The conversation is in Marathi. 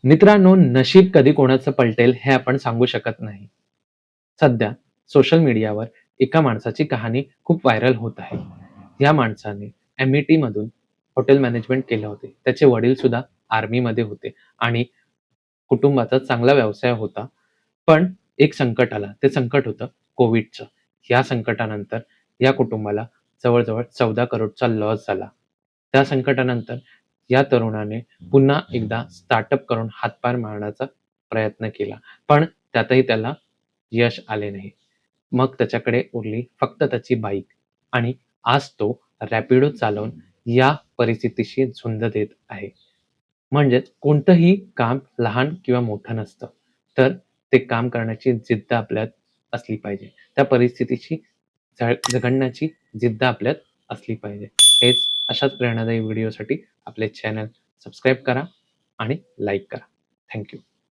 मित्रांनो, नशीब कधी कोणाचं पलटेल हे आपण सांगू शकत नाही. सध्या सोशल मीडियावर एका माणसाची कहाणी खूप व्हायरल होत आहे. या माणसाने एम-ई-टी मधून हॉटेल मॅनेजमेंट केलं होते. त्याचे वडील सुद्धा आर्मीमध्ये होते आणि कुटुंबाचा चांगला व्यवसाय होता. पण एक संकट आलं. ते संकट होतं कोविडचं. या संकटानंतर या कुटुंबाला जवळ-जवळ 14 करोडचा लॉस झाला. त्या संकटानंतर या तरुणाने पुन्हा एकदा स्टार्टअप करून हातपार मारण्याचा प्रयत्न केला. पण त्यातही त्याला यश आले नाही. मग त्याच्याकडे उरली फक्त त्याची बाईक आणि आज तो रॅपिडो चालवून या परिस्थितीशी झुंज देत आहे. म्हणजेच कोणतंही काम लहान किंवा मोठं नसतं. तर ते काम करण्याची जिद्द आपल्यात असली पाहिजे. त्या परिस्थितीशी झगडण्याची जिद्द आपल्यात असली पाहिजे. हेच अशाच प्रेरणादायी व्हिडिओसाठी आपले चॅनल सबस्क्राईब करा आणि लाईक करा. Thank you.